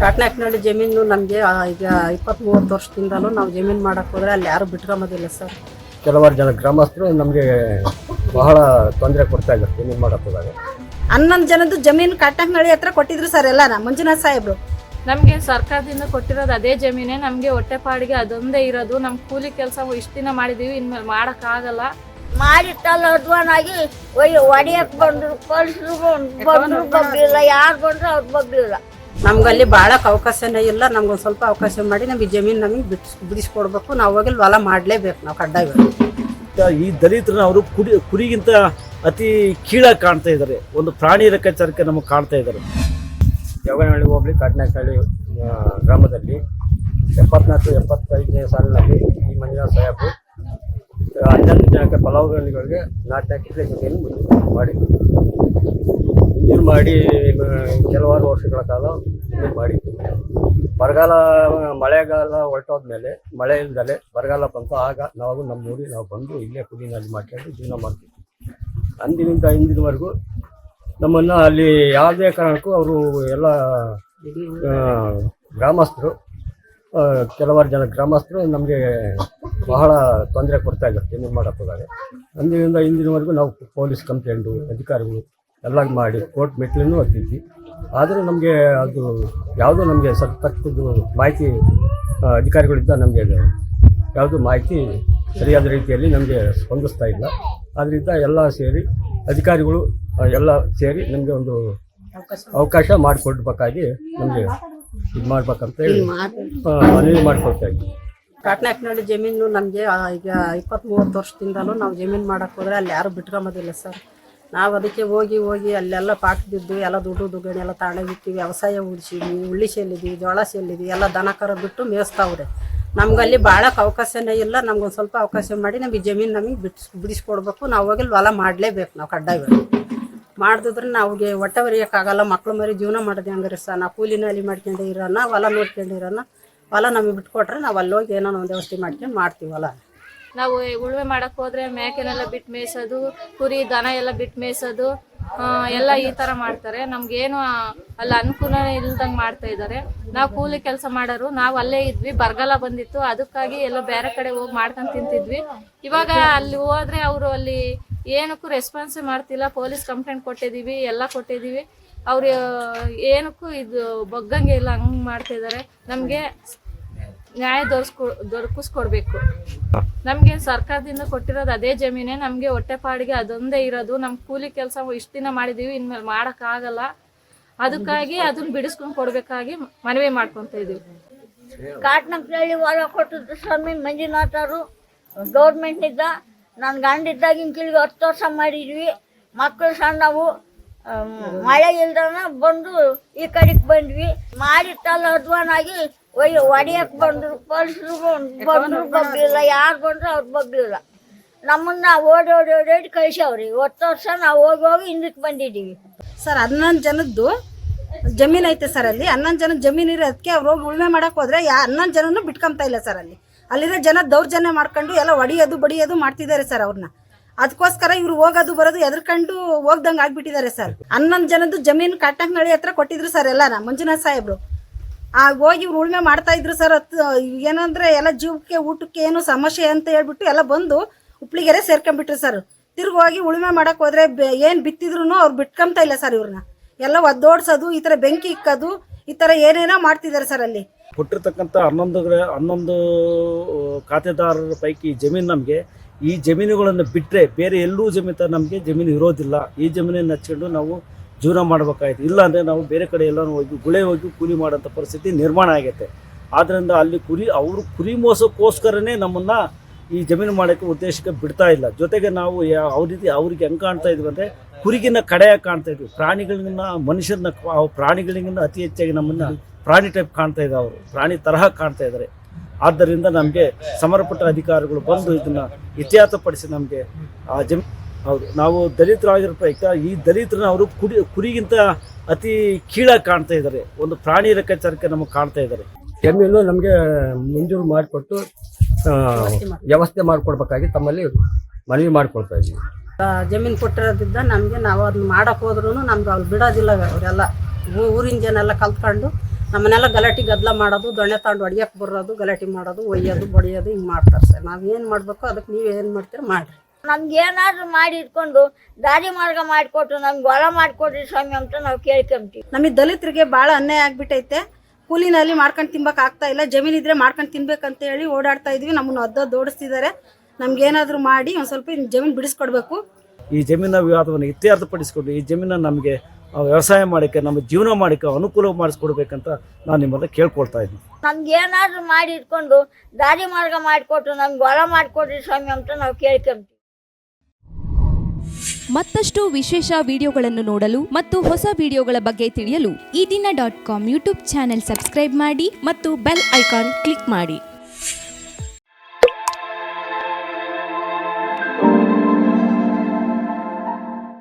ಕಾಟ್ನಾಕ್ನಹಳ್ಳಿ ಜಮೀನು ನಮಗೆ ಈಗ 20-30 ವರ್ಷದಿಂದಲೂ ನಾವು ಜಮೀನು ಮಾಡಕ್ಕೆ ಹೋದರೆ ಅಲ್ಲಿ ಯಾರು ಬಿಟ್ಕೊಂಬೋದಿಲ್ಲ ಸರ್. ಕೆಲವಾರು ಜನ ಗ್ರಾಮಸ್ಥರು ನಮಗೆ ಬಹಳ ತೊಂದರೆ ಕೊಡ್ತಾ ಇದ್ದಾರೆ ಜಮೀನು ಮಾಡಕ್ಕೆ ಹೋದಾಗ. 11 ಜನದ್ದು ಜಮೀನು ಕಾಟ್ನಾಕ್ನಹಳ್ಳಿ ಹತ್ರ ಕೊಟ್ಟಿದ್ರು ಸರ್ ಎಲ್ಲ ಮಂಜುನಾಥ್ ಸಾಹೇಬ್ರು. ನಮಗೆ ಸರ್ಕಾರದಿಂದ ಕೊಟ್ಟಿರೋದು ಅದೇ ಜಮೀನೇ, ನಮಗೆ ಹೊಟ್ಟೆಪಾಡಿಗೆ ಅದೊಂದೇ ಇರೋದು. ನಮ್ಮ ಕೂಲಿ ಕೆಲಸ ಇಷ್ಟು ದಿನ ಮಾಡಿದೀವಿ, ಇನ್ಮೇಲೆ ಮಾಡೋಕ್ಕಾಗಲ್ಲ. ಮಾಡಿಟ್ಟಲ್ಲ ಅಧ್ವಾನಾಗಿ ಹೊಡಿಯಕ್ಕೆ ಬಂದ್ರು, ಪೊಲೀಸರು ಬಂದ್ರು ಬಗ್ಲಿಲ್ಲ, ಯಾರು ಬಂದ್ರು ಅವ್ರು ಬಗ್ಲಿಲ್ಲ. ನಮ್ಗಲ್ಲಿ ಬಾಳಕ್ಕೆ ಅವಕಾಶನೇ ಇಲ್ಲ. ನಮ್ಗೊಂದು ಸ್ವಲ್ಪ ಅವಕಾಶ ಮಾಡಿ ನಮಗೆ ಜಮೀನು ನಮಗೆ ಬಿಡಿಸ್ಕೊಡ್ಬೇಕು. ನಾವು ಹೋಗಿ ಹೊಲ ಮಾಡಲೇಬೇಕು, ನಾವು ಕಡ್ಡಾಯವಾಗಿ. ಈ ದಲಿತರನ್ನ ಅವರು ಕುರಿಗಿಂತ ಅತಿ ಕೀಳಾಗಿ ಕಾಣ್ತಾ ಇದ್ದಾರೆ. ಒಂದು ಪ್ರಾಣಿ ಲೆಕ್ಕಾಚಾರಕ್ಕೆ ನಮಗೆ ಕಾಣ್ತಾ ಇದ್ದಾರೆ. ದೇವನಹಳ್ಳಿ ಹೋಬಳಿ ಕಾಟ್ನಾಕ್ನಹಳ್ಳಿ ಗ್ರಾಮದಲ್ಲಿ 74-75ನೇ ಸಾಲಿನಲ್ಲಿ ಈ ಮಂಜುನಾಥ ಸಾಹೇಬರು 11 ಜನಕ್ಕೆ ಫಲಾನುಭವಿಗಳಿಗೆ 4 ಎಕರೆ ಜಮೀನು ಮಾಡಿದ್ವಿ. ಮಂಜೂರು ಮಾಡಿ ಕೆಲವಾರು ವರ್ಷಗಳ ಕಾಲ ಮಾಡಿದ್ವಿ. ಬರಗಾಲ ಮಳೆಗಾಲ ಹೊರಟೋದ್ಮೇಲೆ ಮಳೆ ಇಲ್ದಲೆ ಬರಗಾಲ ಬಂತು. ಆಗ ನಾವು ನಮ್ಮ ಊರಿಗೆ ನಾವು ಬಂದು ಇಲ್ಲೇ ಕುದಿನಲ್ಲಿ ಮಾಡ್ಕೊಂಡು ಜೀವನ ಮಾಡ್ತೀವಿ. ಅಂದಿನಿಂದ ಇಂದಿನವರೆಗೂ ನಮ್ಮನ್ನು ಅಲ್ಲಿ ಯಾವುದೇ ಕಾರಣಕ್ಕೂ ಅವರು ಎಲ್ಲ ಗ್ರಾಮಸ್ಥರು ಕೆಲವಾರು ಜನ ಗ್ರಾಮಸ್ಥರು ನಮಗೆ ಬಹಳ ತೊಂದರೆ ಕೊಡ್ತಾ ಇದ್ದಾರೆ ಜಮೀನು ಮಾಡಕ್ಕೆ ಹೋದಾಗ. ಅಂದಿನಿಂದ ಇಂದಿನವರೆಗೂ ನಾವು ಪೊಲೀಸ್ ಕಂಪ್ಲೇಂಟು ಅಧಿಕಾರಿಗಳು ಎಲ್ಲ ಮಾಡಿ ಕೋರ್ಟ್ ಮೆಟ್ಲೂ ಹತ್ತಿದ್ವಿ. ಆದರೆ ನಮಗೆ ಅದು ಯಾವುದೂ ನಮಗೆ ತಕ್ಕದ್ದು ಮಾಹಿತಿ ಅಧಿಕಾರಿಗಳಿಂದ ನಮಗೆ ಯಾವುದೂ ಮಾಹಿತಿ ಸರಿಯಾದ ರೀತಿಯಲ್ಲಿ ನಮಗೆ ಸ್ಪಂದಿಸ್ತಾ ಇಲ್ಲ. ಆದ್ದರಿಂದ ಎಲ್ಲ ಸೇರಿ ಅಧಿಕಾರಿಗಳು ಎಲ್ಲ ಸೇರಿ ನಮಗೆ ಒಂದು ಅವಕಾಶ ಮಾಡಿಕೊಡ್ಬೇಕಾಗಿ ನಮಗೆ ಇದು ಮಾಡ್ಬೇಕಂತ ಹೇಳಿ ಮನವಿ ಮಾಡಿಕೊಡ್ತಾ ಇದ್ವಿ. ಕಾಟ್ನಾಕ್ನಹಳ್ಳಿ ಜಮೀನು ನಮಗೆ ಈಗ 20-30 ವರ್ಷದಿಂದಲೂ ನಾವು ಜಮೀನು ಮಾಡಕ್ಕೆ ಹೋದರೆ ಅಲ್ಲಿ ಯಾರು ಬಿಟ್ಕೊಂಬೋದಿಲ್ಲ ಸರ್. ನಾವು ಅದಕ್ಕೆ ಹೋಗಿ ಅಲ್ಲೆಲ್ಲ ಪಾಟ್ ಬಿದ್ದು ಎಲ್ಲ ದುಡ್ಡು ದುಗ್ಗಣಿ ಎಲ್ಲ ತಾಣಗಿರ್ತೀವಿ. ವ್ಯವಸಾಯ ಉಳಿಸಿದ್ವಿ, ಉಳ್ಳಿ ಚೆಲ್ಲಿದ್ವಿ, ಜೋಳ ಚೆಲ್ಲಿದ್ವಿ, ಎಲ್ಲ ದನ ಕರ ಬಿಟ್ಟು ಮೇಯಿಸ್ತಾವ್ರೆ. ನಮ್ಗಲ್ಲಿ ಬಾಳಕ್ಕೆ ಅವಕಾಶನೇ ಇಲ್ಲ. ನಮ್ಗೊಂದು ಸ್ವಲ್ಪ ಅವಕಾಶ ಮಾಡಿ ನಮಗೆ ಜಮೀನು ನಮಗೆ ಬಿಡಿಸ್ಕೊಡ್ಬೇಕು. ನಾವು ಹೋಗಿ ಹೊಲ ಮಾಡಲೇಬೇಕು, ನಾವು ಕಡ್ಡಾಯವಾಗಿ. ಮಾಡಿದ್ರೆ ನಾವ್ಗೆ ಹೊಟ್ಟೆ ಹೊರಿಯೋಕ್ಕಾಗಲ್ಲ. ಮಕ್ಳು ಮರಿ ಜೀವನ ಮಾಡೋದು ಹೆಂಗಾರೆ ಸರ್. ನಾವು ಕೂಲಿನಲ್ಲಿ ಮಾಡ್ಕೊಂಡು ಇರೋಣ, ಹೊಲ ನೋಡ್ಕೊಂಡಿರೋಣ. ಹೊಲ ನಮಗೆ ಬಿಟ್ಕೊಟ್ರೆ ನಾವು ಅಲ್ಲಿ ಹೋಗಿ ಏನೋ ಒಂದು ವ್ಯವಸ್ಥೆ ಮಾಡ್ಕೊಂಡು ಮಾಡ್ತೀವಿ ಹೊಲ. ನಾವು ಉಳುಮೆ ಮಾಡಕ್ಕೆ ಹೋದ್ರೆ ಮೇಕೆನೆಲ್ಲ ಬಿಟ್ಟು ಮೇಯಿಸೋದು, ಕುರಿ ದನ ಎಲ್ಲ ಬಿಟ್ಟು ಮೇಯಿಸೋದು ಎಲ್ಲ ಈ ಥರ ಮಾಡ್ತಾರೆ. ನಮಗೇನು ಅಲ್ಲಿ ಅನುಕೂಲ ಇಲ್ದಂಗೆ ಮಾಡ್ತಾ ಇದ್ದಾರೆ. ನಾವು ಕೂಲಿ ಕೆಲಸ ಮಾಡೋರು, ನಾವು ಅಲ್ಲೇ ಇದ್ವಿ. ಬರಗಾಲ ಬಂದಿತ್ತು, ಅದಕ್ಕಾಗಿ ಎಲ್ಲ ಬೇರೆ ಕಡೆ ಹೋಗಿ ಮಾಡ್ಕೊಂಡು ತಿಂತಿದ್ವಿ. ಇವಾಗ ಅಲ್ಲಿ ಹೋದ್ರೆ ಅವರು ಅಲ್ಲಿ ಏನಕ್ಕೂ ರೆಸ್ಪಾನ್ಸೇ ಮಾಡ್ತಿಲ್ಲ. ಪೊಲೀಸ್ ಕಂಪ್ಲೇಂಟ್ ಕೊಟ್ಟಿದ್ದೀವಿ, ಎಲ್ಲ ಕೊಟ್ಟಿದ್ದೀವಿ. ಅವ್ರು ಏನಕ್ಕೂ ಇದು ಬಗ್ಗಂಗೆ ಇಲ್ಲ, ಹಂಗೆ ಮಾಡ್ತಾಯಿದ್ದಾರೆ. ನಮಗೆ ನ್ಯಾಯ ದೊರಕಿಸ್ಕೊಡ್ಬೇಕು. ನಮಗೆ ಸರ್ಕಾರದಿಂದ ಕೊಟ್ಟಿರೋದು ಅದೇ ಜಮೀನೇ, ನಮಗೆ ಹೊಟ್ಟೆಪಾಡಿಗೆ ಅದೊಂದೇ ಇರೋದು. ನಮ್ಮ ಕೂಲಿ ಕೆಲಸ ಇಷ್ಟು ದಿನ ಮಾಡಿದೀವಿ, ಇನ್ಮೇಲೆ ಮಾಡೋಕ್ಕಾಗಲ್ಲ. ಅದಕ್ಕಾಗಿ ಅದನ್ನ ಬಿಡಿಸ್ಕೊಂಡು ಕೊಡಬೇಕಾಗಿ ಮನವಿ ಮಾಡ್ಕೊತಾ ಇದೀವಿ. ಕಾಟ್ನಾಕ್ನಹಳ್ಳಿ ಹೊಲ ಕೊಟ್ಟಿದ್ದು ಸ್ವಾಮಿ ಮಂಜುನಾಥರು ಗೌರ್ಮೆಂಟ್ನಿಂದ. ನನ್ನ ಗಂಡಿದ್ದಾಗಿನ ಕಿಳಿಗೆ 10 ವರ್ಷ ಮಾಡಿದ್ವಿ. ಮಕ್ಕಳು ಸಣ್ಣವು, ಮಳೆ ಇಲ್ದನ ಬಂದು ಈ ಕಡೆಗೆ ಬಂದ್ವಿ. ಮಾಡಿಟ್ಟಲ್ಲ ಅಧ್ವಾನಾಗಿ ಹೊಡಿಯಕ್ಕೆ ಬಂದ್ರು, ಪೊಲೀಸರು ಬಂದ್ರು ಬಗ್ಲಿಲ್ಲ, ಯಾರು ಬಂದ್ರು ಅವ್ರು ಬಗ್ಲಿಲ್ಲ. ನಮ್ಮನ್ನ ಓಡಿ ಕಳಿಸವ್ರಿ. 10 ವರ್ಷ ನಾವು ಹೋಗಿ ಹಿಂದಕ್ಕೆ ಬಂದಿದ್ದೀವಿ ಸರ್. 11 ಜನದ್ದು ಜಮೀನು ಐತೆ ಸರ್. ಅಲ್ಲಿ 11 ಜನದ ಜಮೀನು ಇರೋದಕ್ಕೆ ಅವ್ರು ಹೋಗಿ ಉಳುಮೆ ಮಾಡಕ್ಕೆ ಹೋದ್ರೆ 11 ಜನನು ಬಿಟ್ಕೊಂತ ಇಲ್ಲ ಸರ್. ಅಲ್ಲಿರೋ ಜನ ದೌರ್ಜನ್ಯ ಮಾಡ್ಕೊಂಡು ಎಲ್ಲ ಹೊಡಿಯೋದು ಬಡಿಯೋದು ಮಾಡ್ತಿದ್ದಾರೆ ಸರ್ ಅವ್ರನ್ನ. ಅದಕ್ಕೋಸ್ಕರ ಇವ್ರು ಹೋಗೋದು ಬರೋದು ಎದ್ರಕೊಂಡು ಹೋಗ್ದಂಗೆ ಆಗ್ಬಿಟ್ಟಿದ್ದಾರೆ ಸರ್. 11 ಜನದ್ದು ಜಮೀನು ಕಾಟ್ನಾಕ್ನಹಳ್ಳಿ ಹತ್ರ ಕೊಟ್ಟಿದ್ರು ಸರ್ ಎಲ್ಲ ಮಂಜುನಾಥ್ ಸಾಹೇಬ್ರು. ಹೋಗಿ ಇವ್ರು ಉಳುಮೆ ಮಾಡ್ತಾ ಇದ್ರು ಸರ್. ಏನಂದ್ರೆ ಎಲ್ಲ ಜೀವಕ್ಕೆ ಊಟಕ್ಕೆ ಏನು ಸಮಸ್ಯೆ ಅಂತ ಹೇಳ್ಬಿಟ್ಟು ಎಲ್ಲ ಬಂದು ಉಪ್ಳಿಗೆರೆ ಸೇರ್ಕೊಂಡ್ಬಿಟ್ರು ಸರ್. ತಿರ್ಗಿ ಹೋಗಿ ಉಳುಮೆ ಮಾಡಕ್ಕೆ ಹೋದ್ರೆ ಏನು ಬಿತ್ತಿದ್ರು ಅವ್ರು ಬಿಟ್ಕೊಂತ ಇಲ್ಲ ಸರ್. ಇವ್ರನ್ನ ಎಲ್ಲ ಒದ್ದೋಡ್ಸೋದು, ಈ ಥರ ಬೆಂಕಿ ಇಕ್ಕೋದು, ಈ ಥರ ಏನೇನೋ ಮಾಡ್ತಿದ್ದಾರೆ ಸರ್. ಅಲ್ಲಿ ಕೊಟ್ಟಿರ್ತಕ್ಕಂಥ 11 ಖಾತೆದಾರರ ಪೈಕಿ ಜಮೀನು ನಮಗೆ, ಈ ಜಮೀನುಗಳನ್ನು ಬಿಟ್ಟರೆ ಬೇರೆ ಎಲ್ಲೂ ನಮಗೆ ಜಮೀನು ಇರೋದಿಲ್ಲ. ಈ ಜಮೀನನ್ನು ಹಚ್ಕೊಂಡು ನಾವು ಜೀವನ ಮಾಡಬೇಕಾಯ್ತು. ಇಲ್ಲಾಂದರೆ ನಾವು ಬೇರೆ ಕಡೆ ಎಲ್ಲನೂ ಹೋಗಿ ಗುಳೆ ಹೋಗಿ ಕೂಲಿ ಮಾಡೋಂಥ ಪರಿಸ್ಥಿತಿ ನಿರ್ಮಾಣ ಆಗೈತೆ. ಆದ್ದರಿಂದ ಅಲ್ಲಿ ಅವರು ಕುರಿ ಮೋಸಕ್ಕೋಸ್ಕರನೇ ನಮ್ಮನ್ನು ಈ ಜಮೀನು ಮಾಡೋಕ್ಕೆ ಉದ್ದೇಶಕ್ಕೆ ಬಿಡ್ತಾ ಇಲ್ಲ. ಜೊತೆಗೆ ನಾವು ಅವ್ರಿಗೆ ಹೆಂಗೆ ಕಾಣ್ತಾ ಇದ್ವಿ ಅಂದರೆ ಕುರಿಗಿನ್ನ ಕಡೆಯಾಗಿ ಕಾಣ್ತಾ ಇದ್ವಿ. ಪ್ರಾಣಿಗಳಿಗಿನ್ನ ಮನುಷ್ಯರನ್ನ, ಪ್ರಾಣಿಗಳಿಗಿನ್ನ ಅತಿ ಹೆಚ್ಚಾಗಿ ನಮ್ಮನ್ನು ಪ್ರಾಣಿ ಟೈಪ್ ಕಾಣ್ತಾ ಇದ್ದಾರೆ. ಅವರು ಪ್ರಾಣಿ ತರಹ ಕಾಣ್ತಾ ಇದ್ದಾರೆ. ಆದ್ದರಿಂದ ನಮಗೆ ಸಂಬಂಧಪಟ್ಟ ಅಧಿಕಾರಿಗಳು ಬಂದು ಇದನ್ನು ಇತ್ಯರ್ಥಪಡಿಸಿ ನಮಗೆ ಆ ಹೌದು, ನಾವು ದಲಿತರಾಗಿರೋ ಪ್ರಯುಕ್ತ ಈ ದಲಿತರನ್ನ ಅವರು ಕುರಿಗಿಂತ ಅತಿ ಕೀಳಾಗಿ ಕಾಣ್ತಾ ಇದ್ದಾರೆ. ಒಂದು ಪ್ರಾಣಿ ಲೆಕ್ಕಾಚಾರಕ್ಕೆ ನಮಗೆ ಕಾಣ್ತಾ ಇದ್ದಾರೆ. ಜಮೀನು ನಮಗೆ ಮಂಜೂರು ಮಾಡಿಕೊಟ್ಟು ವ್ಯವಸ್ಥೆ ಮಾಡಿಕೊಡ್ಬೇಕಾಗಿ ತಮ್ಮಲ್ಲಿ ಮನವಿ ಮಾಡಿಕೊಳ್ತಾ ಇದ್ದೀವಿ. ಜಮೀನು ಕೊಟ್ಟಿರೋದ್ರಿಂದ ನಮಗೆ ನಾವು ಅದನ್ನ ಮಾಡಕ್ಕೆ ಹೋದ್ರೂ ನಮ್ಗೆ ಅವ್ರು ಬಿಡೋದಿಲ್ಲ. ಅವರೆಲ್ಲ ಊರಿನ ಜನ ಎಲ್ಲ ಕಲ್ತ್ಕೊಂಡು ನಮ್ಮನ್ನೆಲ್ಲ ಗಲಾಟೆ ಗದ್ದಲ ಮಾಡೋದು, ದೊಣ್ಣೆ ತಗೊಂಡು ಹೊಡಿಯಕ್ಕೆ ಬರೋದು, ಗಲಾಟೆ ಮಾಡೋದು, ಒಯ್ಯೋದು, ಬಡಿಯೋದು ಹಿಂಗೆ ಮಾಡ್ತಾರೆ ಸರ್. ನಾವು ಏನು ಮಾಡಬೇಕು ಅದಕ್ಕೆ ನೀವು ಏನು ಮಾಡ್ತೀರಿ ಮಾಡಿರಿ. ನಮ್ಗೆ ಏನಾದರೂ ಮಾಡಿ ಇಟ್ಕೊಂಡು ದಾರಿ ಮಾರ್ಗ ಮಾಡಿಕೊಟ್ಟು ನಮ್ಗೆ ಹೊಲ ಮಾಡಿಕೊಡ್ರಿ ಸ್ವಾಮಿ ಅಂತ ನಾವು ಕೇಳ್ಕೊಂತೀವಿ. ನಮಗೆ ದಲಿತರಿಗೆ ಭಾಳ ಅನ್ಯಾಯ ಆಗಿಬಿಟ್ಟೈತೆ. ಕೂಲಿನಲ್ಲಿ ಮಾಡ್ಕೊಂಡು ತಿನ್ಬೇಕು ಆಗ್ತಾ ಇಲ್ಲ. ಜಮೀನಿದ್ರೆ ಮಾಡ್ಕೊಂಡು ತಿನ್ಬೇಕಂತ ಹೇಳಿ ಓಡಾಡ್ತಾ ಇದ್ವಿ. ನಮ್ಮನ್ನು ಅದ್ದದ್ದು ಓಡಿಸ್ತಿದ್ದಾರೆ. ನಮ್ಗೇನಾದರೂ ಮಾಡಿ ಒಂದು ಸ್ವಲ್ಪ ಜಮೀನು ಬಿಡಿಸ್ಕೊಡ್ಬೇಕು. ಈ ಜಮೀನಿನ ವಿವಾದವನ್ನು ಇತ್ಯರ್ಥಪಡಿಸಿಕೊಂಡು ಈ ಜಮೀನನ್ನು ನಮಗೆ ವ್ಯವಸಾಯ ಮಾಡೋಕ್ಕೆ, ನಮ್ಮ ಜೀವನ ಮಾಡೋಕ್ಕೆ ಅನುಕೂಲ ಮಾಡಿಸ್ಕೊಡ್ಬೇಕಂತ ನಾನು ನಿಮ್ಮಲ್ಲಿ ಕೇಳ್ಕೊಳ್ತಾ ಇದ್ದೀನಿ. ನಮ್ಗೆ ಏನಾದರೂ ಮಾಡಿ ಇಟ್ಕೊಂಡು ದಾರಿ ಮಾರ್ಗ ಮಾಡಿಕೊಟ್ಟು ನಮ್ಗೆ ಹೊಲ ಮಾಡಿಕೊಡ್ರಿ ಸ್ವಾಮಿ ಅಂತ ನಾವು ಕೇಳ್ಕೊಂತೀವಿ. ಮತ್ತಷ್ಟು ವಿಶೇಷ ವಿಡಿಯೋಗಳನ್ನು ನೋಡಲು ಮತ್ತು ಹೊಸ ವಿಡಿಯೋಗಳ ಬಗ್ಗೆ ತಿಳಿಯಲು ಈ ದಿನ .com ಯೂಟ್ಯೂಬ್ ಚಾನೆಲ್ ಸಬ್ಸ್ಕ್ರೈಬ್ ಮಾಡಿ ಮತ್ತು ಬೆಲ್ ಐಕಾನ್ ಕ್ಲಿಕ್ ಮಾಡಿ.